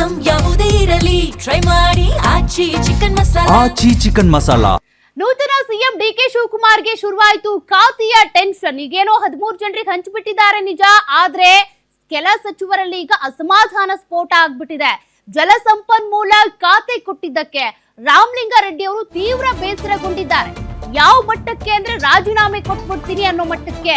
Item ಯಾವುದೇ ಇರಲಿ try ಮಾಡಿ ಆಚಿ ಚಿಕನ್ ಮಸಾಲಾ. ನೂತನ ಸಿಎಂ ಡಿಕೆ ಶಿವಕುಮಾರ್ಗೆ ಶುರುವಾಯಿತು ಖಾತೆಯ ಟೆನ್ಷನ್. ಈಗೇನೋ 13 ಜನರಿಗೆ ಹಂಚಿಬಿಟ್ಟಿದ್ದಾರೆ ನಿಜ, ಆದ್ರೆ ಕೆಲ ಸಚಿವರಲ್ಲಿ ಈಗ ಅಸಮಾಧಾನ ಸ್ಫೋಟ ಆಗ್ಬಿಟ್ಟಿದೆ. ಜಲಸಂಪನ್ಮೂಲ ಖಾತೆ ಕೊಟ್ಟಿದ್ದಕ್ಕೆ ರಾಮಲಿಂಗಾರೆಡ್ಡಿ ಅವರು ತೀವ್ರ ಬೇಸರಗೊಂಡಿದ್ದಾರೆ. ಯಾವ ಮಟ್ಟಕ್ಕೆ ಅಂದ್ರೆ ರಾಜೀನಾಮೆ ಕೊಟ್ಬಿಡ್ತೀನಿ ಅನ್ನೋ ಮಟ್ಟಕ್ಕೆ.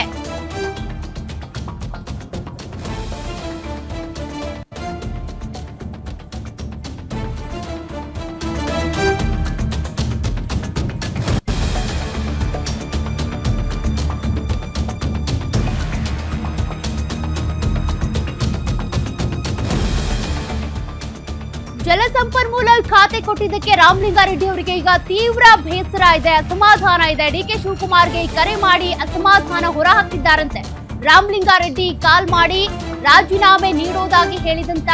ಜಲಸಂಪನ್ಮೂಲ ಖಾತೆ ಕೊಟ್ಟಿದ್ದಕ್ಕೆ ರಾಮಲಿಂಗಾರೆಡ್ಡಿ ಅವರಿಗೆ ಈಗ ತೀವ್ರ ಬೇಸರ ಇದೆ, ಅಸಮಾಧಾನ ಇದೆ. ಡಿಕೆ ಶಿವಕುಮಾರ್ಗೆ ಕರೆ ಮಾಡಿ ಅಸಮಾಧಾನ ಹೊರಹಾಕಿದ್ದಾರಂತೆ. ರಾಮಲಿಂಗಾರೆಡ್ಡಿ ಕಾಲ್ ಮಾಡಿ ರಾಜೀನಾಮೆ ನೀಡೋದಾಗಿ ಹೇಳಿದಂತ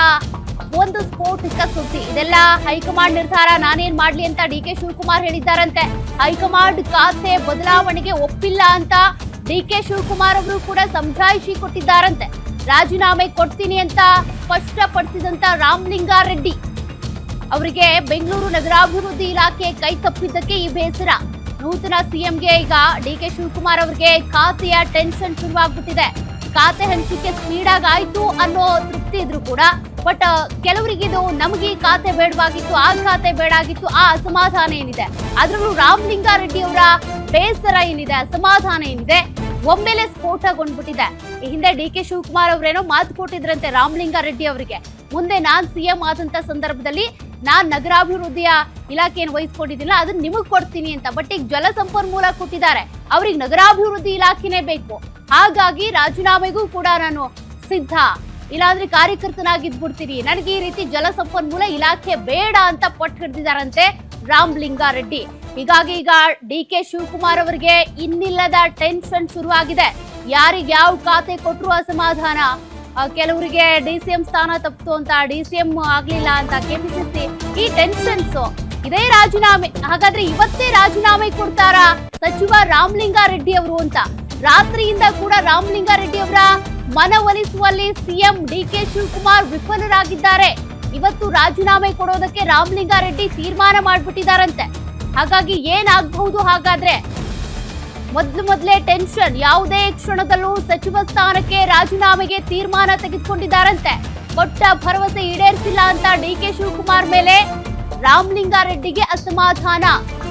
ಒಂದು ಸ್ಫೋಟಕ ಸುದ್ದಿ. ಇದೆಲ್ಲ ಹೈಕಮಾಂಡ್ ನಿರ್ಧಾರ, ನಾನೇನ್ ಮಾಡ್ಲಿ ಅಂತ ಡಿಕೆ ಶಿವಕುಮಾರ್ ಹೇಳಿದ್ದಾರಂತೆ. ಹೈಕಮಾಂಡ್ ಖಾತೆ ಬದಲಾವಣೆಗೆ ಒಪ್ಪಿಲ್ಲ ಅಂತ ಡಿಕೆ ಶಿವಕುಮಾರ್ ಅವರು ಕೂಡ ಸಮಜಾಯಿಷಿ ಕೊಟ್ಟಿದ್ದಾರಂತೆ. ರಾಜೀನಾಮೆ ಕೊಡ್ತೀನಿ ಅಂತ ಸ್ಪಷ್ಟಪಡಿಸಿದಂತ ರಾಮಲಿಂಗಾರೆಡ್ಡಿ ಅವರಿಗೆ ಬೆಂಗಳೂರು ನಗರಾಭಿವೃದ್ಧಿ ಇಲಾಖೆ ಕೈ ತಪ್ಪಿದ್ದಕ್ಕೆ ಈ ಬೇಸರ. ನೂತನ ಸಿಎಂಗೆ ಈಗ ಡಿಕೆ ಶಿವಕುಮಾರ್ ಅವರಿಗೆ ಖಾತೆಯ ಟೆನ್ಷನ್ ಶುರುವಾಗ್ಬಿಟ್ಟಿದೆ. ಖಾತೆ ಹಂಚಿಕೆ ಸ್ಪೀಡ್ ಆಗಿ ಆಯ್ತು ಅನ್ನೋ ತೃಪ್ತಿ ಇದ್ರು ಕೂಡ, ಬಟ್ ಕೆಲವರಿಗಿದು ನಮಗೆ ಖಾತೆ ಬೇಡವಾಗಿತ್ತು, ಆ ಖಾತೆ ಬೇಡಾಗಿತ್ತು, ಆ ಅಸಮಾಧಾನ ಏನಿದೆ. ಅದರಲ್ಲೂ ರಾಮಲಿಂಗಾರೆಡ್ಡಿ ಅವರ ಬೇಸರ ಏನಿದೆ, ಅಸಮಾಧಾನ ಏನಿದೆ, ಒಮ್ಮೆಲೆ ಸ್ಫೋಟಗೊಂಡ್ಬಿಟ್ಟಿದೆ. ಈ ಹಿಂದೆ ಡಿಕೆ ಶಿವಕುಮಾರ್ ಅವರೇನೋ ಮಾತು ಕೊಟ್ಟಿದ್ರಂತೆ ರಾಮಲಿಂಗಾರೆಡ್ಡಿ ಅವರಿಗೆ, ಮುಂದೆ ನಾನ್ ಸಿಎಂ ಆದಂತ ಸಂದರ್ಭದಲ್ಲಿ ನಾನ್ ನಗರಾಭಿವೃದ್ಧಿಯ ಇಲಾಖೆಯನ್ನು ವಹಿಸ್ಕೊಂಡಿದ್ದಿಲ್ಲ, ಅದನ್ನ ನಿಮಗ್ ಕೊಡ್ತೀನಿ ಅಂತ. ಬಟ್ ಈಗ ಜಲಸಂಪನ್ಮೂಲ ಕೊಟ್ಟಿದ್ದಾರೆ, ಅವ್ರಿಗೆ ನಗರಾಭಿವೃದ್ಧಿ ಇಲಾಖೆನೇ ಬೇಕು. ಹಾಗಾಗಿ ರಾಜೀನಾಮೆಗೂ ಕೂಡ ನಾನು ಸಿದ್ಧ, ಇಲ್ಲಾಂದ್ರೆ ಕಾರ್ಯಕರ್ತನಾಗಿದ್ಬಿಡ್ತೀನಿ, ನನಗೆ ಈ ರೀತಿ ಜಲಸಂಪನ್ಮೂಲ ಇಲಾಖೆ ಬೇಡ ಅಂತ ಪಟ್ಟು ಹಿಡಿದಿದ್ದಾರಂತೆ ರಾಮಲಿಂಗಾರೆಡ್ಡಿ. ಹೀಗಾಗಿ ಈಗ ಡಿಕೆ ಶಿವಕುಮಾರ್ ಅವರಿಗೆ ಇನ್ನಿಲ್ಲದ ಟೆನ್ಷನ್ ಶುರುವಾಗಿದೆ. ಯಾರಿಗೆ ಯಾವ ಖಾತೆ ಕೊಟ್ಟರು ಅಸಮಾಧಾನ. ಕೆಲವರಿಗೆ ಡಿಸಿಎಂ ಸ್ಥಾನ ತಪ್ಪಿತು ಅಂತ, ಡಿಸಿಎಂ ಆಗ್ಲಿಲ್ಲ ಅಂತ ಕೆಪಿಸಿಸಿ, ಈ ಟೆನ್ಷನ್ಸ್ ಇದೇ ರಾಜೀನಾಮೆ. ಹಾಗಾದ್ರೆ ಇವತ್ತೇ ರಾಜೀನಾಮೆ ಕೊಡ್ತಾರಾ ಸಚಿವ ರಾಮಲಿಂಗಾರೆಡ್ಡಿ ಅವರು ಅಂತ ರಾತ್ರಿಯಿಂದ ಕೂಡ ರಾಮಲಿಂಗಾರೆಡ್ಡಿ ಅವರ ಮನವೊಲಿಸುವಲ್ಲಿ ಸಿಎಂ ಡಿಕೆ ಶಿವಕುಮಾರ್ ವಿಫಲರಾಗಿದ್ದಾರೆ. ಇವತ್ತು ರಾಜೀನಾಮೆ ಕೊಡೋದಕ್ಕೆ ರಾಮಲಿಂಗಾರೆಡ್ಡಿ ತೀರ್ಮಾನ ಮಾಡ್ಬಿಟ್ಟಿದಾರಂತೆ. ಹಾಗಾಗಿ ಏನಾಗಬಹುದು? ಹಾಗಾದ್ರೆ ಮೊದಲೇ ಟೆನ್ಷನ್. ಯಾವುದೇ ಕ್ಷಣದಲ್ಲೂ ಸಚಿವ ಸ್ಥಾನಕ್ಕೆ ರಾಜೀನಾಮೆಗೆ ತೀರ್ಮಾನ ತೆಗೆದುಕೊಂಡಿದ್ದಾರಂತೆ. ಕೊಟ್ಟ ಭರವಸೆ ಈಡೇರಿಸಿಲ್ಲ ಅಂತ ಡಿಕೆ ಶಿವಕುಮಾರ್ ಮೇಲೆ ರಾಮಲಿಂಗಾರೆಡ್ಡಿಗೆ ಅಸಮಾಧಾನ.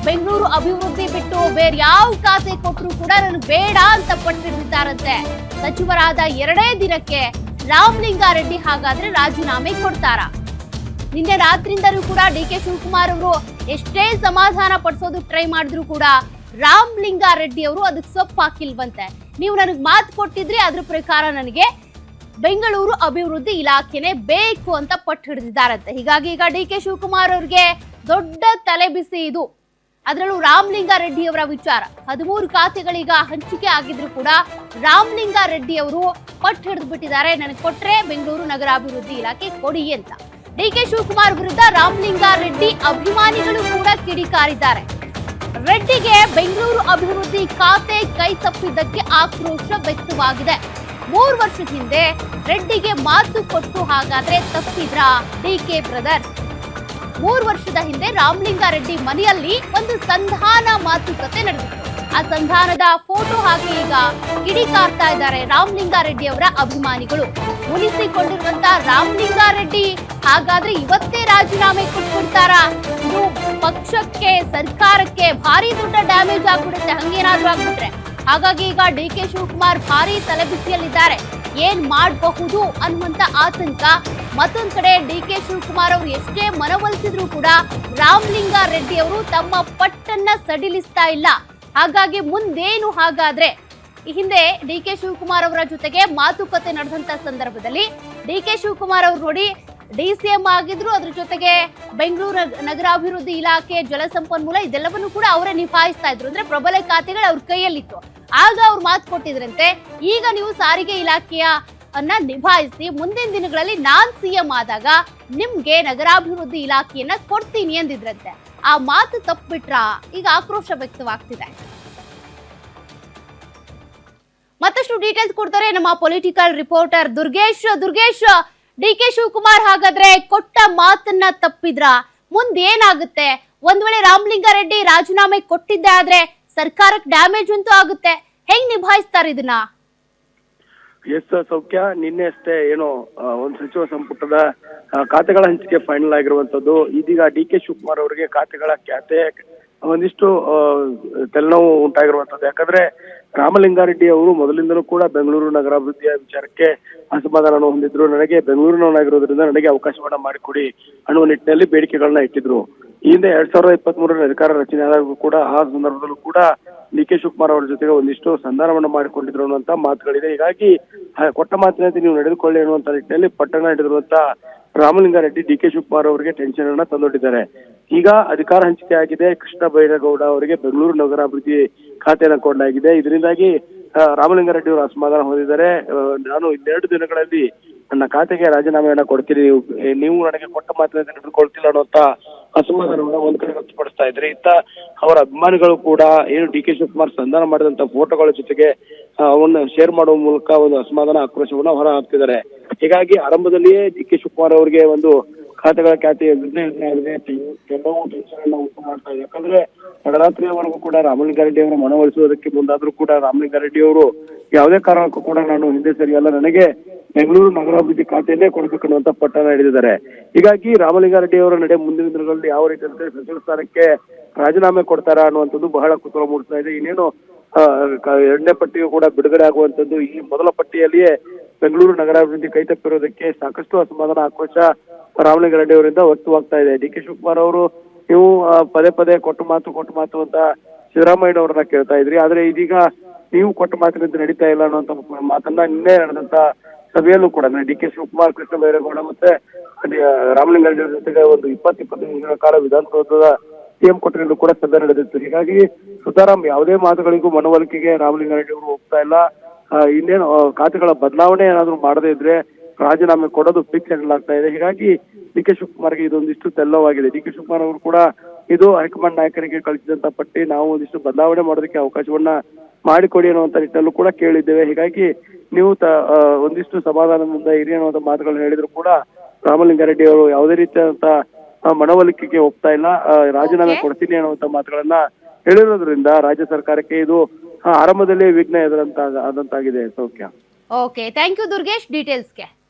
ಬೆಂಗಳೂರು ಅಭಿವೃದ್ಧಿ ಬಿಟ್ಟು ಬೇರೆ ಯಾವ ಖಾತೆ ಕೊಟ್ಟರು ಕೂಡ ನನಗೆ ಬೇಡ ಅಂತ ಪಟ್ಟಿದ್ದಾರಂತೆ. ಸಚಿವರಾದ 2 ದಿನಕ್ಕೆ ರಾಮಲಿಂಗಾರೆಡ್ಡಿ ಹಾಗಾದ್ರೆ ರಾಜೀನಾಮೆ ಕೊಡ್ತಾರಾ? ನಿನ್ನೆ ರಾತ್ರಿಯಿಂದಲೂ ಕೂಡ ಡಿಕೆ ಶಿವಕುಮಾರ್ ಅವರು ಎಷ್ಟೇ ಸಮಾಧಾನ ಪಡಿಸೋದಕ್ಕೆ ಟ್ರೈ ಮಾಡಿದ್ರು ಕೂಡ ರಾಮಲಿಂಗಾರೆಡ್ಡಿ ಅವರು ಅದಕ್ಕೆ ಸೊಪ್ಪು ಹಾಕಿಲ್ವಂತೆ. ನೀವು ನನಗೆ ಮಾತು ಕೊಟ್ಟಿದ್ರಿ, ಅದ್ರ ಪ್ರಕಾರ ನನಗೆ ಬೆಂಗಳೂರು ಅಭಿವೃದ್ಧಿ ಇಲಾಖೆನೆ ಬೇಕು ಅಂತ ಪಟ್ಟು ಹಿಡಿದಿದ್ದಾರಂತೆ. ಹೀಗಾಗಿ ಈಗ ಡಿಕೆ ಶಿವಕುಮಾರ್ ಅವ್ರಿಗೆ ದೊಡ್ಡ ತಲೆ ಬಿಸಿ ಇದು. ಅದರಲ್ಲೂ ರಾಮಲಿಂಗಾರೆಡ್ಡಿ ಅವರ ವಿಚಾರ. 13 ಖಾತೆಗಳೀಗ ಹಂಚಿಕೆ ಆಗಿದ್ರು ಕೂಡ ರಾಮಲಿಂಗಾರೆಡ್ಡಿ ಅವರು ಪಟ್ಟು ಹಿಡಿದು ಬಿಟ್ಟಿದ್ದಾರೆ, ನನಗೆ ಕೊಟ್ರೆ ಬೆಂಗಳೂರು ನಗರಾಭಿವೃದ್ಧಿ ಇಲಾಖೆ ಕೊಡಿ ಅಂತ. ಡಿಕೆ ಶಿವಕುಮಾರ್ ವಿರುದ್ಧ ರಾಮಲಿಂಗಾರೆಡ್ಡಿ ಅಭಿಮಾನಿಗಳು ಕೂಡ ಕಿಡಿಕಾರಿದ್ದಾರೆ. ರೆಡ್ಡಿಗೆ ಬೆಂಗಳೂರು ಅಭಿವೃದ್ಧಿ ಖಾತೆ ಕೈ ತಪ್ಪಿದ್ದಕ್ಕೆ ಆಕ್ರೋಶ ವ್ಯಕ್ತವಾಗಿದೆ. 3 ವರ್ಷದ ಹಿಂದೆ ರೆಡ್ಡಿಗೆ ಮಾತು ಕೊಟ್ಟು ಹಾಗಾದ್ರೆ ತಪ್ಪಿದ್ರ ಡಿಕೆ ಬ್ರದರ್ಸ್? 3 ವರ್ಷದ ಹಿಂದೆ ರಾಮಲಿಂಗಾರೆಡ್ಡಿ ಮನೆಯಲ್ಲಿ ಒಂದು ಸಂಧಾನ ಮಾತುಕತೆ ನಡೆದಿತ್ತು. ಆ ಸಂಧಾನದ ಫೋಟೋ ಹಾಕಿ ಈಗ ಕಿಡಿಕಾರ್ತಾ ಇದ್ದಾರೆ ರಾಮಲಿಂಗಾರೆಡ್ಡಿ ಅವರ ಅಭಿಮಾನಿಗಳು. ಮುನಿಸಿಕೊಂಡಿರುವಂತ ರಾಮಲಿಂಗಾರೆಡ್ಡಿ ಹಾಗಾದ್ರೆ ಇವತ್ತೇ ರಾಜೀನಾಮೆ ಕೊಟ್ಬಿಡ್ತಾರಾ? ಇದು ಪಕ್ಷಕ್ಕೆ, ಸರ್ಕಾರಕ್ಕೆ ಭಾರಿ ದೊಡ್ಡ ಡ್ಯಾಮೇಜ್ ಆಗ್ಬಿಡುತ್ತೆ ಹಂಗೇನಾದ್ರೂ ಆಗ್ಬಿಟ್ರೆ. ಹಾಗಾಗಿ ಈಗ ಡಿಕೆ ಶಿವಕುಮಾರ್ ಭಾರಿ ತಲೆಬಿಸಿಯಲ್ಲಿದ್ದಾರೆ. ಏನ್ ಮಾಡಬಹುದು ಅನ್ನುವಂತ ಆತಂಕ. ಮತ್ತೊಂದ್ ಕಡೆ ಡಿಕೆ ಶಿವಕುಮಾರ್ ಅವರು ಎಷ್ಟೇ ಮನವೊಲಿಸಿದ್ರು ಕೂಡ ರಾಮಲಿಂಗಾರೆಡ್ಡಿ ಅವರು ತಮ್ಮ ಪಟ್ಟನ್ನ ಸಡಿಲಿಸ್ತಾ ಇಲ್ಲ. ಹಾಗಾಗಿ ಮುಂದೇನು? ಹಾಗಾದ್ರೆ ಈ ಹಿಂದೆ ಡಿಕೆ ಶಿವಕುಮಾರ್ ಅವರ ಜೊತೆಗೆ ಮಾತುಕತೆ ನಡೆದಂತ ಸಂದರ್ಭದಲ್ಲಿ ಡಿಕೆ ಶಿವಕುಮಾರ್ ಅವರು ನೋಡಿ ಡಿಸಿಎಂ ಆಗಿದ್ರು, ಅದ್ರ ಜೊತೆಗೆ ಬೆಂಗಳೂರು ನಗರಾಭಿವೃದ್ಧಿ ಇಲಾಖೆ, ಜಲಸಂಪನ್ಮೂಲ ಇದೆಲ್ಲವನ್ನು ಕೂಡ ಅವರೇ ನಿಭಾಯಿಸ್ತಾ ಇದ್ರು. ಅಂದ್ರೆ ಪ್ರಬಲ ಖಾತೆಗಳು ಅವ್ರ ಕೈಯಲ್ಲಿತ್ತು. ಆಗ ಅವ್ರು ಮಾತು ಕೊಟ್ಟಿದ್ರಂತೆ, ಈಗ ನೀವು ಸಾರಿಗೆ ಇಲಾಖೆಯ ನಿಭಾಯಿಸಿ ಮುಂದಿನ ದಿನಗಳಲ್ಲಿ ನಾನ್ ಸಿಎಂ ಆದಾಗ ನಿಮ್ಗೆ ನಗರಾಭಿವೃದ್ಧಿ ಇಲಾಖೆಯನ್ನ ಕೊಡ್ತೀನಿ ಎಂದಿದ್ರಂತೆ. ಆ ಮಾತು ತಪ್ಪಿಬಿಟ್ರ? ಈಗ ಆಕ್ರೋಶ ವ್ಯಕ್ತವಾಗ್ತಿದೆ. ಮತ್ತಷ್ಟು ಡೀಟೇಲ್ಸ್ ಕೊಡ್ತಾರೆ ನಮ್ಮ political reporter Durgesh. D K Shivakumar ಹಾಗಾದ್ರೆ ಕೊಟ್ಟ ಮಾತನ್ನ ತಪ್ಪಿದ್ರ ಮುಂದೇನಾಗುತ್ತೆ? ಒಂದ್ ವೇಳೆ ರಾಮಲಿಂಗಾರೆಡ್ಡಿ ರಾಜೀನಾಮೆ ಕೊಟ್ಟಿದ್ದೆ ಆದ್ರೆ ಸರ್ಕಾರಕ್ಕೆ ಡ್ಯಾಮೇಜ್ ಅಂತೂ ಆಗುತ್ತೆ. ಹೆಂಗ್ ನಿಭಾಯಿಸ್ತಾರೆ ಇದನ್ನ? ಎಸ್ ಸೌಖ್ಯ, ನಿನ್ನೆ ಅಷ್ಟೇ ಏನೋ ಒಂದು ಸಚಿವ ಸಂಪುಟದ ಖಾತೆಗಳ ಹಂಚಿಕೆ ಫೈನಲ್ ಆಗಿರುವಂತದ್ದು. ಇದೀಗ ಡಿ ಕೆ ಶಿವಕುಮಾರ್ ಅವರಿಗೆ ಖಾತೆ ಒಂದಿಷ್ಟು ತಲೆನೋವು ಉಂಟಾಗಿರುವಂತದ್ದು. ಯಾಕಂದ್ರೆ ರಾಮಲಿಂಗಾರೆಡ್ಡಿ ಅವರು ಮೊದಲಿಂದಲೂ ಕೂಡ ಬೆಂಗಳೂರು ನಗರಾಭಿವೃದ್ಧಿಯ ವಿಚಾರಕ್ಕೆ ಅಸಮಾಧಾನ ಹೊಂದಿದ್ರು. ನನಗೆ ಬೆಂಗಳೂರಿನವನಾಗಿರೋದ್ರಿಂದ ನನಗೆ ಅವಕಾಶವನ್ನ ಮಾಡಿಕೊಡಿ ಅನ್ನುವ ನಿಟ್ಟಿನಲ್ಲಿ ಬೇಡಿಕೆಗಳನ್ನ ಇಟ್ಟಿದ್ರು. ಈ ಹಿಂದೆ 2023 ಅಧಿಕಾರ ರಚನೆ ಆದಾಗೂ ಕೂಡ ಆ ಸಂದರ್ಭದಲ್ಲೂ ಕೂಡ ಡಿ ಕೆ ಶಿವಕುಮಾರ್ ಅವರ ಜೊತೆಗೆ ಒಂದಿಷ್ಟು ಸಂಧಾನವನ್ನ ಮಾಡಿಕೊಂಡಿದ್ರು ಅನ್ನುವಂತ ಮಾತುಗಳಿದೆ. ಹೀಗಾಗಿ ಕೊಟ್ಟ ಮಾತಿನಂತೆ ನೀವು ನಡೆದುಕೊಳ್ಳಿ ಅನ್ನುವಂತ ನಿಟ್ಟಿನಲ್ಲಿ ಪಟ್ಟಣ ಹಿಡಿದಿರುವಂತ ರಾಮಲಿಂಗಾರೆಡ್ಡಿ ಡಿ ಕೆ ಶಿವಕುಮಾರ್ ಅವರಿಗೆ ಟೆನ್ಷನ್ ಅನ್ನ ತಂದೊಡ್ಡಿದ್ದಾರೆ. ಈಗ ಅಧಿಕಾರ ಹಂಚಿಕೆ ಆಗಿದೆ. ಕೃಷ್ಣ ಬೈರೇಗೌಡ ಅವರಿಗೆ ಬೆಂಗಳೂರು ನಗರಾಭಿವೃದ್ಧಿ ಖಾತೆಯನ್ನು ಕೊಡಲಾಗಿದೆ. ಇದರಿಂದಾಗಿ ರಾಮಲಿಂಗಾರೆಡ್ಡಿ ಅವರು ಅಸಮಾಧಾನ ಹೊಂದಿದ್ದಾರೆ. ನಾನು 2 ದಿನಗಳಲ್ಲಿ ನನ್ನ ಖಾತೆಗೆ ರಾಜೀನಾಮೆಯನ್ನ ಕೊಡ್ತೀನಿ, ನೀವು ನನಗೆ ಕೊಟ್ಟ ಮಾತಿನಂತೆ ನಡೆದುಕೊಳ್ತಿಲ್ಲ ಅನ್ನುವಂತ ಅಸಮಾಧಾನವನ್ನ ಒಂದ್ ಕಡೆ ವ್ಯಕ್ತಪಡಿಸ್ತಾ ಇದ್ರೆ, ಇತ್ತ ಅವರ ಅಭಿಮಾನಿಗಳು ಕೂಡ ಏನು ಡಿ ಕೆ ಶಿವಕುಮಾರ್ ಸಂಧಾನ ಮಾಡಿದಂತ ಫೋಟೋಗಳ ಜೊತೆಗೆ ಅವನ್ನ ಶೇರ್ ಮಾಡುವ ಮೂಲಕ ಒಂದು ಅಸಮಾಧಾನ ಆಕ್ರೋಶವನ್ನ ಹೊರ ಹಾಕ್ತಿದ್ದಾರೆ. ಹೀಗಾಗಿ ಆರಂಭದಲ್ಲಿಯೇ ಡಿ ಕೆ ಶಿವಕುಮಾರ್ ಅವರಿಗೆ ಒಂದು ಖಾತೆಗಳ ಖಾತೆ ಕೆಲವು ಟೆನ್ಷನ್ ಅನ್ನ ಉಂಟು ಮಾಡ್ತಾ ಇದೆ. ಯಾಕಂದ್ರೆ ತಡರಾತ್ರಿಯವರೆಗೂ ಕೂಡ ರಾಮಲಿಂಗಾರೆಡ್ಡಿ ಅವರ ಮನವೊಲಿಸುವುದಕ್ಕೆ ಮುಂದಾದ್ರೂ ಕೂಡ ರಾಮಲಿಂಗಾರೆಡ್ಡಿ ಅವರು ಯಾವುದೇ ಕಾರಣಕ್ಕೂ ಕೂಡ ನಾನು ಹಿಂದೆ ಸರಿಯಲ್ಲ, ನನಗೆ ಬೆಂಗಳೂರು ನಗರಾಭಿವೃದ್ಧಿ ಖಾತೆಯನ್ನೇ ಕೊಡಬೇಕು ಅನ್ನುವಂತ ಪಟ್ಟಣ ಹಿಡಿದಿದ್ದಾರೆ. ಹೀಗಾಗಿ ರಾಮಲಿಂಗಾರೆಡ್ಡಿ ಅವರ ನಡೆ ಮುಂದಿನ ದಿನಗಳಲ್ಲಿ ಯಾವ ರೀತಿಯಂತೆ ಸಚಿವ ಸ್ಥಾನಕ್ಕೆ ರಾಜೀನಾಮೆ ಕೊಡ್ತಾರಾ ಅನ್ನುವಂಥದ್ದು ಬಹಳ ಕುತೂಹಲ ಮೂಡಿಸ್ತಾ ಇದೆ. ಇನ್ನೇನು 2ನೇ ಪಟ್ಟಿಯೂ ಕೂಡ ಬಿಡುಗಡೆ ಆಗುವಂತದ್ದು. ಈ ಮೊದಲ ಪಟ್ಟಿಯಲ್ಲಿಯೇ ಬೆಂಗಳೂರು ನಗರಾಭಿವೃದ್ಧಿ ಕೈತಪ್ಪಿರೋದಕ್ಕೆ ಸಾಕಷ್ಟು ಅಸಮಾಧಾನ ಆಕ್ರೋಶ ರಾಮಲಿಂಗಾರೆಡ್ಡಿ ಅವರಿಂದ ವ್ಯಕ್ತವಾಗ್ತಾ ಇದೆ. ಡಿ ಕೆ ಶಿವಕುಮಾರ್ ಅವರು ನೀವು ಪದೇ ಪದೇ ಕೊಟ್ಟು ಮಾತು ಅಂತ ಸಿದ್ದರಾಮಯ್ಯ ಅವರನ್ನ ಕೇಳ್ತಾ ಇದ್ರಿ, ಆದ್ರೆ ಇದೀಗ ನೀವು ಕೊಟ್ಟ ಮಾತಿನಂತೆ ನಡೀತಾ ಇಲ್ಲ ಅನ್ನುವಂತ ಮಾತನ್ನ ನಿನ್ನೆ ನಡೆದಂತ ಸಭೆಯಲ್ಲೂ ಕೂಡ ಡಿ ಕೆ ಶಿವಕುಮಾರ್, ಕೃಷ್ಣ ಬೈರೇಗೌಡ ಮತ್ತೆ ರಾಮಲಿಂಗಾರೆಡ್ಡಿ ಅವರ ಜೊತೆಗೆ ಒಂದು 20-25 ನಿಮಿಷಗಳ ಕಾಲ ವಿಧಾನಸೌಧದ ಸಿಎಂ ಕೊಠಡಿಯಲ್ಲೂ ಕೂಡ ಸಭೆ ನಡೆದಿತ್ತು. ಹೀಗಾಗಿ ಸುತಾರಾಮ್ ಯಾವುದೇ ಮಾತುಗಳಿಗೂ ಮನವೊಲಿಕೆಗೆ ರಾಮಲಿಂಗಾರೆಡ್ಡಿ ಅವರು ಹೋಗ್ತಾ ಇಲ್ಲ. ಇನ್ನೇನು ಖಾತೆಗಳ ಬದಲಾವಣೆ ಏನಾದ್ರು ಮಾಡದೇ ಇದ್ರೆ ರಾಜೀನಾಮೆ ಕೊಡೋದು ಫಿಕ್ಸ್ ಎನ್ನಲಾಗ್ತಾ ಇದೆ. ಹೀಗಾಗಿ ಡಿ ಕೆ ಶಿವಕುಮಾರ್ಗೆ ಇದೊಂದಿಷ್ಟು ತೆಲ್ಲವಾಗಿದೆ. ಡಿ ಕೆ ಶಿವಕುಮಾರ್ ಅವರು ಕೂಡ ಇದು ಹೈಕಮಾಂಡ್ ನಾಯಕರಿಗೆ ಕಳಿಸಿದಂತ ಪಟ್ಟಿ, ನಾವು ಒಂದಿಷ್ಟು ಬದಲಾವಣೆ ಮಾಡೋದಕ್ಕೆ ಅವಕಾಶವನ್ನ ಮಾಡಿಕೊಡಿ ಅನ್ನುವಂತ ನಿಟ್ಟಲ್ಲೂ ಕೂಡ ಕೇಳಿದ್ದೇವೆ. ಹೀಗಾಗಿ ನೀವು ಒಂದಿಷ್ಟು ಸಮಾಧಾನದಿಂದ ಇರಿ ಅನ್ನುವಂತ ಮಾತುಗಳನ್ನ ಹೇಳಿದ್ರು ಕೂಡ ರಾಮಲಿಂಗಾರೆಡ್ಡಿ ಅವರು ಯಾವುದೇ ರೀತಿಯಾದಂತ ಮನವೊಲಿಕೆಗೆ ಹೋಗ್ತಾ ಇಲ್ಲ. ರಾಜೀನಾಮೆ ಕೊಡ್ತೀನಿ ಅನ್ನುವಂತ ಮಾತುಗಳನ್ನ ಹೇಳಿರೋದ್ರಿಂದ ರಾಜ್ಯ ಸರ್ಕಾರಕ್ಕೆ ಇದು ಆರಂಭದಲ್ಲೇ ವಿಘ್ನ ಆದಂತಾಗಿದೆ. ಸೌಖ್ಯ. Okay, thank you Durgesh ಡೀಟೇಲ್ಸ್ಗೆ.